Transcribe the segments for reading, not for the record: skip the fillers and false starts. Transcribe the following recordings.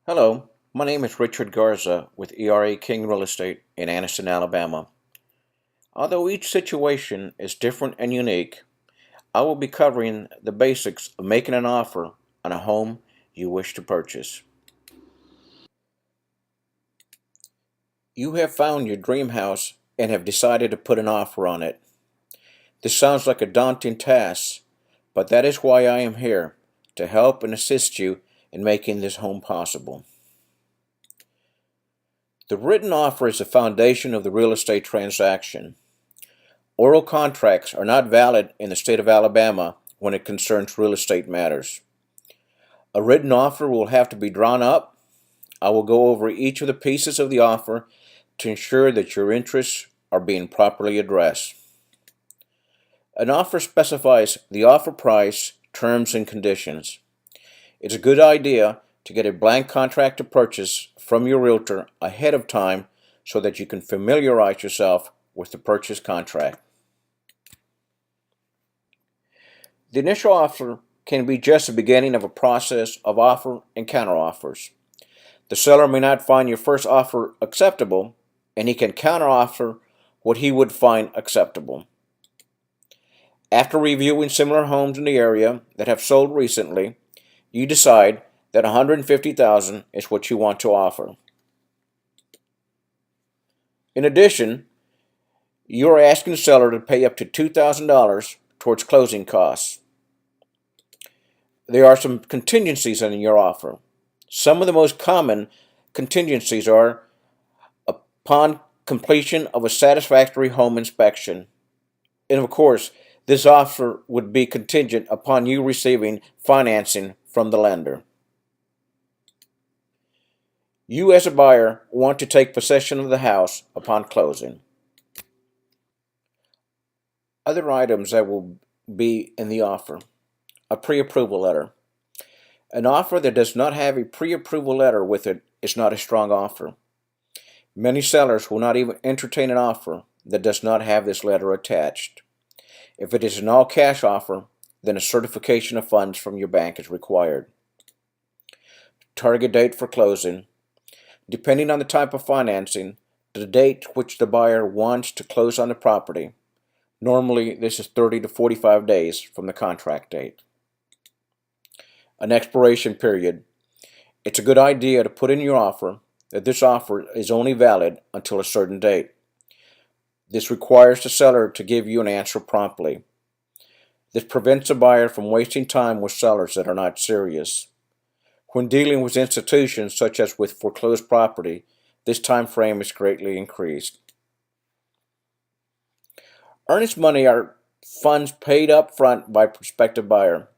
Hello, my name is Richard Garza with ERA King Real Estate in Anniston, Alabama. Although each situation is different and unique, I will be covering the basics of making an offer on a home you wish to purchase. You have found your dream house and have decided to put an offer on it. This sounds like a daunting task, but that is why I am here, to help and assist you in making this home possible. The written offer is the foundation of the real estate transaction. Oral contracts are not valid in the state of Alabama when it concerns real estate matters. A written offer will have to be drawn up. I will go over each of the pieces of the offer to ensure that your interests are being properly addressed. An offer specifies the offer price, terms, and conditions. It's a good idea to get a blank contract to purchase from your realtor ahead of time so that you can familiarize yourself with the purchase contract. The initial offer can be just the beginning of a process of offer and counteroffers. The seller may not find your first offer acceptable, and he can counteroffer what he would find acceptable. After reviewing similar homes in the area that have sold recently, you decide that $150,000 is what you want to offer. In addition, you are asking the seller to pay up to $2,000 towards closing costs. There are some contingencies in your offer. Some of the most common contingencies are upon completion of a satisfactory home inspection. And of course, this offer would be contingent upon you receiving financing from the lender. You, as a buyer, want to take possession of the house upon closing. Other items that will be in the offer: a pre-approval letter. An offer that does not have a pre-approval letter with it is not a strong offer. Many sellers will not even entertain an offer that does not have this letter attached. If it is an all-cash offer, then a certification of funds from your bank is required. Target date for closing. Depending on the type of financing, the date which the buyer wants to close on the property. Normally, this is 30 to 45 days from the contract date. An expiration period. It's a good idea to put in your offer that this offer is only valid until a certain date. This requires the seller to give you an answer promptly. This prevents a buyer from wasting time with sellers that are not serious. When dealing with institutions such as with foreclosed property, this time frame is greatly increased. Earnest money are funds paid up front by a prospective buyer.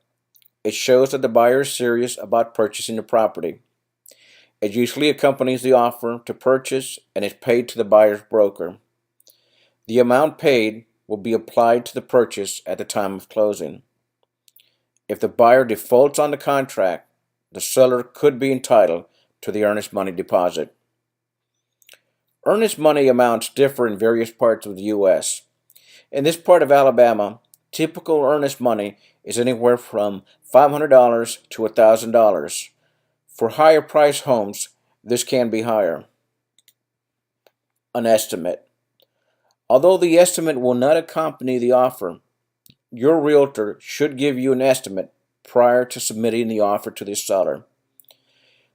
It shows that the buyer is serious about purchasing the property. It usually accompanies the offer to purchase and is paid to the buyer's broker. The amount paid will be applied to the purchase at the time of closing. If the buyer defaults on the contract, the seller could be entitled to the earnest money deposit. Earnest money amounts differ in various parts of the U.S. In this part of Alabama, typical earnest money is anywhere from $500 to $1,000. For higher price homes, this can be higher. An estimate. Although the estimate will not accompany the offer, your realtor should give you an estimate prior to submitting the offer to the seller.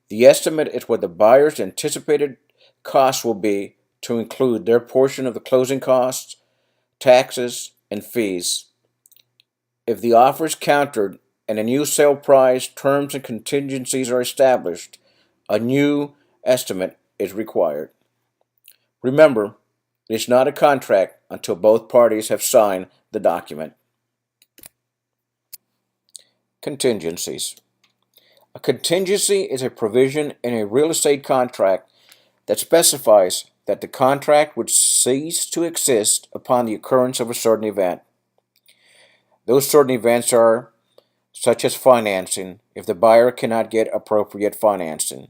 The estimate is what the buyer's anticipated costs will be to include their portion of the closing costs, taxes, and fees. If the offer is countered and a new sale price, terms, and contingencies are established, a new estimate is required. Remember, it is not a contract until both parties have signed the document. Contingencies. A contingency is a provision in a real estate contract that specifies that the contract would cease to exist upon the occurrence of a certain event. Those certain events are such as financing if the buyer cannot get appropriate financing,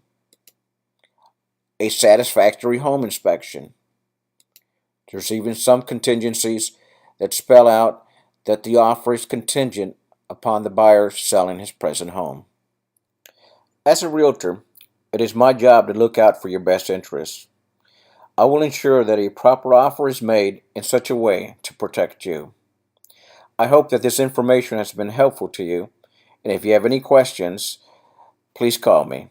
a satisfactory home inspection. There's even some contingencies that spell out that the offer is contingent upon the buyer selling his present home. As a realtor, it It is my job to look out for your best interests. I will ensure that a proper offer is made in such a way to protect you. I hope that this information has been helpful to you, and if you have any questions, please call me.